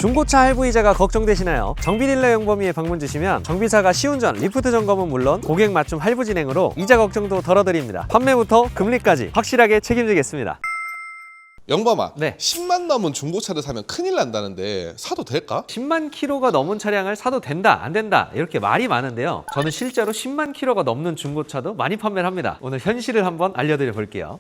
중고차 할부이자가 걱정되시나요? 정비딜러 영범위에 방문 주시면 정비사가 시운전, 리프트 점검은 물론 고객 맞춤 할부 진행으로 이자 걱정도 덜어드립니다. 판매부터 금리까지 확실하게 책임지겠습니다. 영범아, 네. 10만 넘은 중고차를 사면 큰일 난다는데 사도 될까? 10만 킬로가 넘은 차량을 사도 된다, 안 된다 이렇게 말이 많은데요. 저는 실제로 10만 킬로가 넘는 중고차도 많이 판매를 합니다. 오늘 현실을 한번 알려드려 볼게요.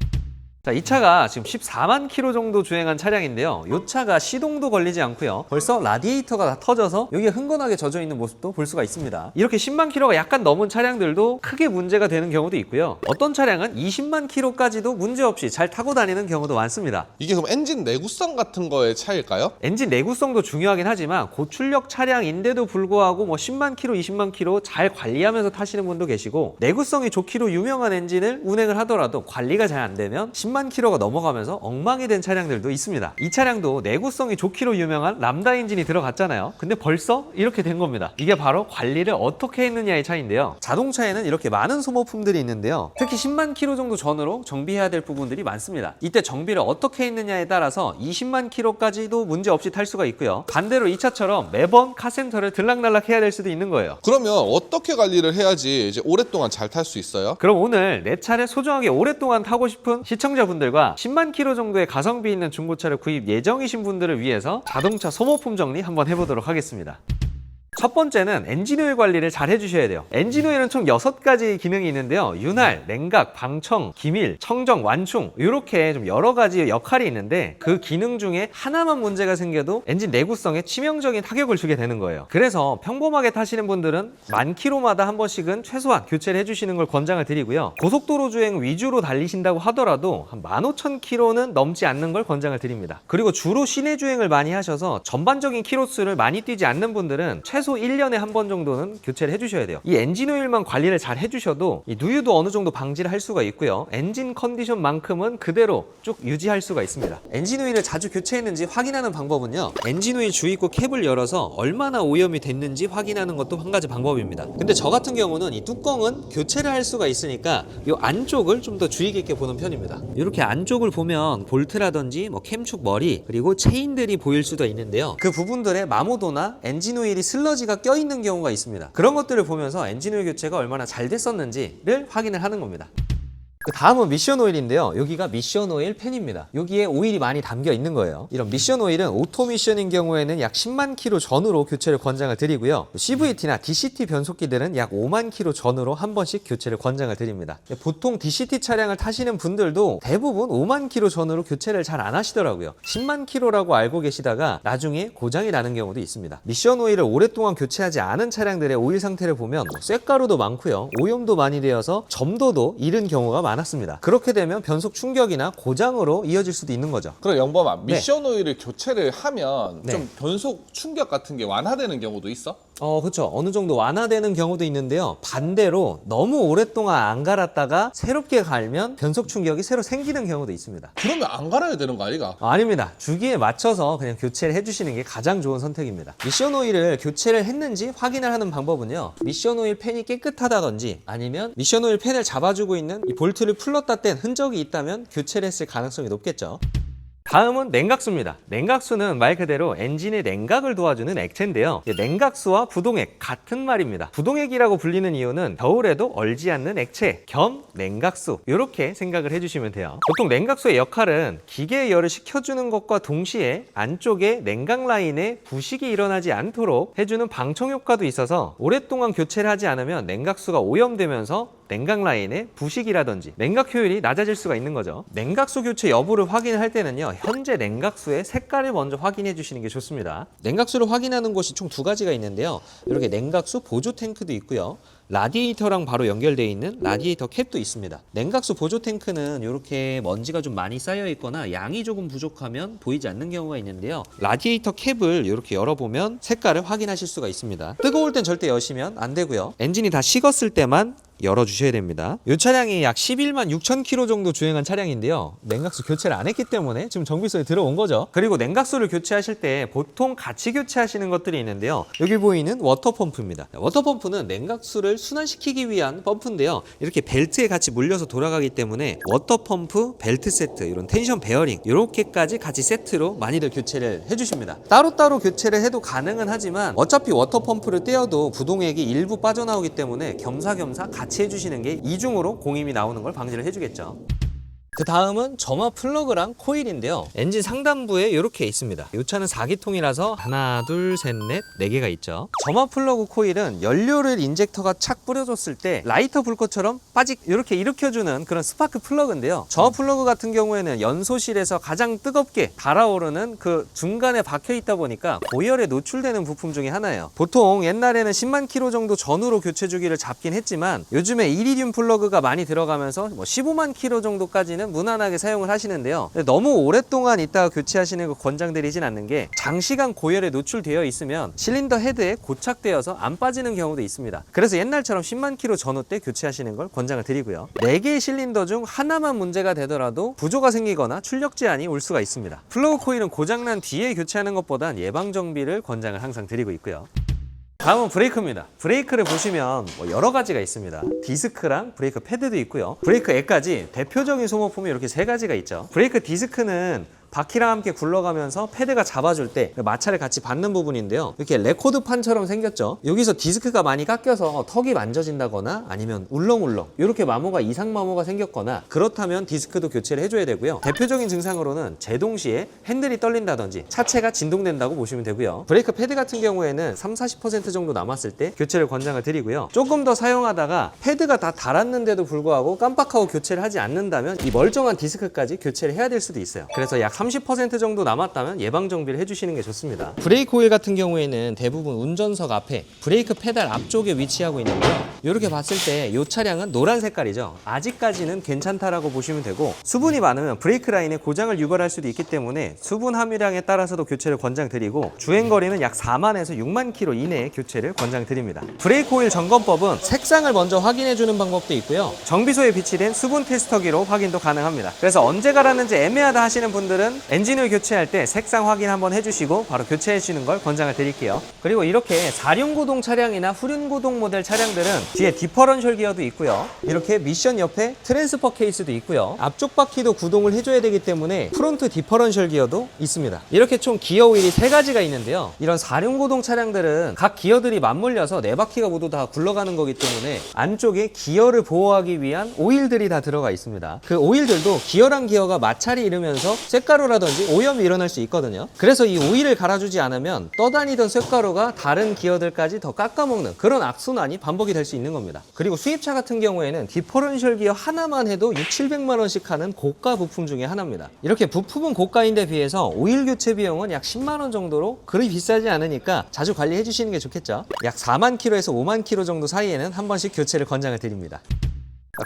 자, 이 차가 지금 14만 킬로 정도 주행한 차량인데요. 이 차가 시동도 걸리지 않고요. 벌써 라디에이터가 다 터져서 여기에 흥건하게 젖어 있는 모습도 볼 수가 있습니다. 이렇게 10만 킬로가 약간 넘은 차량들도 크게 문제가 되는 경우도 있고요. 어떤 차량은 20만 킬로까지도 문제없이 잘 타고 다니는 경우도 많습니다. 이게 그럼 엔진 내구성 같은 거의 차이일까요? 엔진 내구성도 중요하긴 하지만 고출력 차량인데도 불구하고 뭐 10만 킬로, 20만 킬로 잘 관리하면서 타시는 분도 계시고, 내구성이 좋기로 유명한 엔진을 운행을 하더라도 관리가 잘 안 되면 10만 킬로가 넘어가면서 엉망이 된 차량들도 있습니다. 이 차량도 내구성이 좋기로 유명한 람다 엔진이 들어갔잖아요. 근데 벌써 이렇게 된 겁니다. 이게 바로 관리를 어떻게 했느냐의 차이인데요. 자동차에는 이렇게 많은 소모품들이 있는데요. 특히 10만 킬로 정도 전후로 정비해야 될 부분들이 많습니다. 이때 정비를 어떻게 했느냐에 따라서 20만 킬로까지도 문제없이 탈 수가 있고요. 반대로 이 차처럼 매번 카센터를 들락날락 해야 될 수도 있는 거예요. 그러면 어떻게 관리를 해야지 이제 오랫동안 잘 탈 수 있어요? 그럼 오늘 내 차를 소중하게 오랫동안 타고 싶은 시청자분들과 10만 킬로 정도의 가성비 있는 중고차를 구입 예정이신 분들을 위해서 자동차 소모품 정리 한번 해보도록 하겠습니다. 첫 번째는 엔진오일 관리를 잘 해주셔야 돼요. 엔진오일은 총 6가지 기능이 있는데요. 윤활, 냉각, 방청, 기밀, 청정, 완충 이렇게 좀 여러 가지 역할이 있는데, 그 기능 중에 하나만 문제가 생겨도 엔진 내구성에 치명적인 타격을 주게 되는 거예요. 그래서 평범하게 타시는 분들은 만 킬로마다 한 번씩은 최소한 교체를 해주시는 걸 권장을 드리고요. 고속도로 주행 위주로 달리신다고 하더라도 한 15,000킬로는 넘지 않는 걸 권장을 드립니다. 그리고 주로 시내 주행을 많이 하셔서 전반적인 킬로수를 많이 뛰지 않는 분들은 최소 1년에 한 번 정도는 교체를 해주셔야 돼요. 이 엔진오일만 관리를 잘 해주셔도 이 누유도 어느 정도 방지를 할 수가 있고요. 엔진 컨디션만큼은 그대로 쭉 유지할 수가 있습니다. 엔진오일을 자주 교체했는지 확인하는 방법은요. 엔진오일 주입구 캡을 열어서 얼마나 오염이 됐는지 확인하는 것도 한 가지 방법입니다. 근데 저 같은 경우는 이 뚜껑은 교체를 할 수가 있으니까 이 안쪽을 좀 더 주의 깊게 보는 편입니다. 이렇게 안쪽을 보면 볼트라든지 뭐 캠축 머리 그리고 체인들이 보일 수도 있는데요. 그 부분들에 마모도나 엔진오일이 슬러지가 껴있는 경우가 있습니다. 그런 것들을 보면서 엔진오일 교체가 얼마나 잘 됐었는지를 확인을 하는 겁니다. 그 다음은 미션 오일인데요. 여기가 미션 오일 팬입니다. 여기에 오일이 많이 담겨 있는 거예요. 이런 미션 오일은 오토 미션인 경우에는 약 10만 킬로 전후로 교체를 권장을 드리고요. CVT나 DCT 변속기들은 약 5만 킬로 전후로 한 번씩 교체를 권장을 드립니다. 보통 DCT 차량을 타시는 분들도 대부분 5만 킬로 전후로 교체를 잘 안 하시더라고요. 10만 킬로라고 알고 계시다가 나중에 고장이 나는 경우도 있습니다. 미션 오일을 오랫동안 교체하지 않은 차량들의 오일 상태를 보면 쇳가루도 많고요. 오염도 많이 되어서 점도도 잃은 경우가 많습니다. 그렇게 되면 변속 충격이나 고장으로 이어질 수도 있는 거죠. 그럼 영범아, 미션 오일을 교체를 하면 네. 좀 변속 충격 같은 게 완화되는 경우도 있어? 그렇죠. 어느 정도 완화되는 경우도 있는데요. 반대로 너무 오랫동안 안 갈았다가 새롭게 갈면 변속 충격이 새로 생기는 경우도 있습니다. 그러면 안 갈아야 되는 거 아니가? 아닙니다. 주기에 맞춰서 그냥 교체를 해주시는 게 가장 좋은 선택입니다. 미션 오일을 교체를 했는지 확인을 하는 방법은요. 미션 오일 팬이 깨끗하다든지 아니면 미션 오일 팬을 잡아주고 있는 이 볼트를 풀렀다 뗀 흔적이 있다면 교체를 했을 가능성이 높겠죠. 다음은 냉각수입니다. 냉각수는 말 그대로 엔진의 냉각을 도와주는 액체인데요. 냉각수와 부동액 같은 말입니다. 부동액이라고 불리는 이유는 겨울에도 얼지 않는 액체 겸 냉각수, 이렇게 생각을 해주시면 돼요. 보통 냉각수의 역할은 기계의 열을 식혀주는 것과 동시에 안쪽에 냉각 라인에 부식이 일어나지 않도록 해주는 방청 효과도 있어서 오랫동안 교체를 하지 않으면 냉각수가 오염되면서 냉각 라인에 부식이라든지 냉각 효율이 낮아질 수가 있는 거죠. 냉각수 교체 여부를 확인할 때는요, 현재 냉각수의 색깔을 먼저 확인해 주시는 게 좋습니다. 냉각수를 확인하는 곳이 총 2가지가 있는데요. 이렇게 냉각수 보조 탱크도 있고요. 라디에이터랑 바로 연결되어 있는 라디에이터 캡도 있습니다. 냉각수 보조 탱크는 이렇게 먼지가 좀 많이 쌓여 있거나 양이 조금 부족하면 보이지 않는 경우가 있는데요. 라디에이터 캡을 이렇게 열어보면 색깔을 확인하실 수가 있습니다. 뜨거울 땐 절대 여시면 안 되고요. 엔진이 다 식었을 때만 열어주셔야 됩니다. 이 차량이 약 11만 6천 킬로 정도 주행한 차량인데요. 냉각수 교체를 안 했기 때문에 지금 정비소에 들어온 거죠. 그리고 냉각수를 교체하실 때 보통 같이 교체하시는 것들이 있는데요. 여기 보이는 워터펌프입니다. 워터펌프는 냉각수를 순환시키기 위한 펌프인데요. 이렇게 벨트에 같이 물려서 돌아가기 때문에 워터펌프, 벨트 세트, 이런 텐션 베어링 이렇게까지 같이 세트로 많이들 교체를 해주십니다. 따로따로 교체를 해도 가능은 하지만 어차피 워터펌프를 떼어도 구동액이 일부 빠져나오기 때문에 겸사겸사 같이 해주시는 게 이중으로 공임이 나오는 걸 방지를 해주겠죠. 그 다음은 점화 플러그랑 코일인데요. 엔진 상단부에 이렇게 있습니다. 이 차는 4기통이라서 하나, 둘, 셋, 넷, 4개가 있죠. 점화 플러그 코일은 연료를 인젝터가 착 뿌려줬을 때 라이터 불꽃처럼 빠직 이렇게 일으켜주는 그런 스파크 플러그인데요. 점화 플러그 같은 경우에는 연소실에서 가장 뜨겁게 달아오르는 그 중간에 박혀 있다 보니까 고열에 노출되는 부품 중에 하나예요. 보통 옛날에는 10만 킬로 정도 전후로 교체 주기를 잡긴 했지만 요즘에 이리듐 플러그가 많이 들어가면서 15만 킬로 정도까지는 무난하게 사용을 하시는데요. 너무 오랫동안 있다가 교체하시는 거 권장드리진 않는 게 장시간 고열에 노출되어 있으면 실린더 헤드에 고착되어서 안 빠지는 경우도 있습니다. 그래서 옛날처럼 10만 킬로 전후 때 교체하시는 걸 권장을 드리고요. 4개의 실린더 중 하나만 문제가 되더라도 부조가 생기거나 출력 제한이 올 수가 있습니다. 플러그 코일은 고장난 뒤에 교체하는 것보단 예방 정비를 권장을 항상 드리고 있고요. 다음은 브레이크입니다. 브레이크를 보시면 여러 가지가 있습니다. 디스크랑 브레이크 패드도 있고요. 브레이크 액까지 대표적인 소모품이 이렇게 3가지가 있죠. 브레이크 디스크는 바퀴랑 함께 굴러가면서 패드가 잡아줄 때 마찰을 같이 받는 부분인데요. 이렇게 레코드판처럼 생겼죠. 여기서 디스크가 많이 깎여서 턱이 만져진다거나 아니면 울렁울렁 이렇게 마모가 이상 마모가 생겼거나 그렇다면 디스크도 교체를 해줘야 되고요. 대표적인 증상으로는 제동 시에 핸들이 떨린다든지 차체가 진동된다고 보시면 되고요. 브레이크 패드 같은 경우에는 30-40% 정도 남았을 때 교체를 권장을 드리고요. 조금 더 사용하다가 패드가 다 닳았는데도 불구하고 깜빡하고 교체를 하지 않는다면 이 멀쩡한 디스크까지 교체를 해야 될 수도 있어요. 그래서 약 30% 정도 남았다면 예방 정비를 해주시는 게 좋습니다. 브레이크 오일 같은 경우에는 대부분 운전석 앞에 브레이크 페달 앞쪽에 위치하고 있는데요. 이렇게 봤을 때 이 차량은 노란 색깔이죠. 아직까지는 괜찮다라고 보시면 되고 수분이 많으면 브레이크 라인에 고장을 유발할 수도 있기 때문에 수분 함유량에 따라서도 교체를 권장드리고 주행거리는 약 4만에서 6만 킬로 이내에 교체를 권장드립니다. 브레이크 오일 점검법은 색상을 먼저 확인해주는 방법도 있고요. 정비소에 비치된 수분 테스터기로 확인도 가능합니다. 그래서 언제 갈았는지 애매하다 하시는 분들은 엔진오일 교체할 때 색상 확인 한번 해주시고 바로 교체해 주시는 걸 권장을 드릴게요. 그리고 이렇게 4륜구동 차량이나 후륜구동 모델 차량들은 뒤에 디퍼런셜 기어도 있고요. 이렇게 미션 옆에 트랜스퍼 케이스도 있고요. 앞쪽 바퀴도 구동을 해줘야 되기 때문에 프론트 디퍼런셜 기어도 있습니다. 이렇게 총 기어 오일이 3가지가 있는데요. 이런 4륜구동 차량들은 각 기어들이 맞물려서 4바퀴가 모두 다 굴러가는 거기 때문에 안쪽에 기어를 보호하기 위한 오일들이 다 들어가 있습니다. 그 오일들도 기어랑 기어가 마찰이 이르면서 쇳가루라든지 오염이 일어날 수 있거든요. 그래서 이 오일을 갈아주지 않으면 떠다니던 쇳가루가 다른 기어들까지 더 깎아먹는 그런 악순환이 반복이 될 수 있는 겁니다. 그리고 수입차 같은 경우에는 디퍼런셜 기어 하나만 해도 600~700만 원씩 하는 고가 부품 중에 하나입니다. 이렇게 부품은 고가인데 비해서 오일 교체 비용은 약 10만 원 정도로 그리 비싸지 않으니까 자주 관리해 주시는 게 좋겠죠. 약 4만 킬로에서 5만 킬로 정도 사이에는 한 번씩 교체를 권장을 드립니다.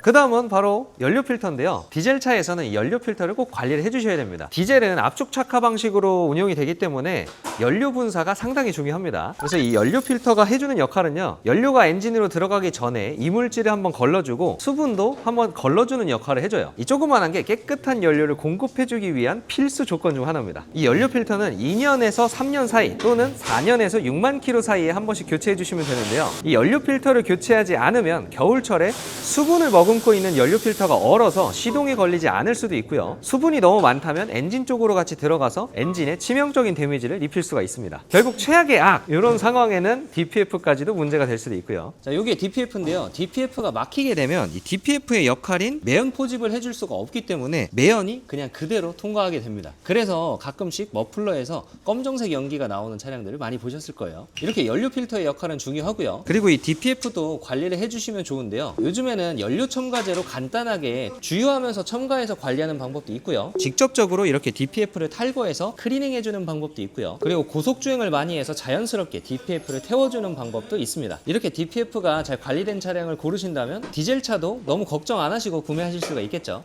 그 다음은 바로 연료 필터인데요. 디젤 차에서는 이 연료 필터를 꼭 관리를 해주셔야 됩니다. 디젤은 압축 착화 방식으로 운용이 되기 때문에 연료 분사가 상당히 중요합니다. 그래서 이 연료 필터가 해주는 역할은요, 연료가 엔진으로 들어가기 전에 이물질을 한번 걸러주고 수분도 한번 걸러주는 역할을 해줘요. 이 조그만한 게 깨끗한 연료를 공급해주기 위한 필수 조건 중 하나입니다. 이 연료 필터는 2년에서 3년 사이 또는 4년에서 6만 킬로 사이에 한 번씩 교체해 주시면 되는데요. 이 연료 필터를 교체하지 않으면 겨울철에 수분을 머금고 있는 연료 필터가 얼어서 시동이 걸리지 않을 수도 있고요. 수분이 너무 많다면 엔진 쪽으로 같이 들어가서 엔진에 치명적인 데미지를 입힐 수가 있습니다. 결국 최악의 악 이런 상황에는 DPF까지도 문제가 될 수도 있고요. 자, 이게 DPF인데요. DPF가 막히게 되면 이 DPF의 역할인 매연 포집을 해줄 수가 없기 때문에 매연이 그냥 그대로 통과하게 됩니다. 그래서 가끔씩 머플러에서 검정색 연기가 나오는 차량들을 많이 보셨을 거예요. 이렇게 연료 필터의 역할은 중요하고요. 그리고 이 DPF도 관리를 해주시면 좋은데요. 요즘에는 연료 첨가제로 간단하게 주유하면서 첨가해서 관리하는 방법도 있고요. 직접적으로 이렇게 DPF를 탈거해서 클리닝 해주는 방법도 있고요. 그리고 고속주행을 많이 해서 자연스럽게 DPF를 태워주는 방법도 있습니다. 이렇게 DPF가 잘 관리된 차량을 고르신다면 디젤차도 너무 걱정 안 하시고 구매하실 수가 있겠죠.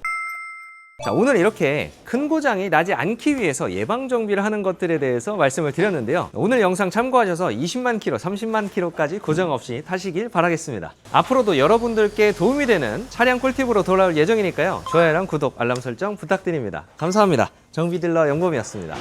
그 다음은 바로 연료 필터인데요. 연료 필터가 자, 오늘 이렇게 큰 고장이 나지 않기 위해서 예방 정비를 하는 것들에 대해서 말씀을 드렸는데요. 오늘 영상 참고하셔서 20만 킬로, 30만 킬로까지 고장 없이 타시길 바라겠습니다. 앞으로도 여러분들께 도움이 되는 차량 꿀팁으로 돌아올 예정이니까요. 좋아요랑 구독, 알람 설정 부탁드립니다. 감사합니다. 정비딜러 영범이었습니다.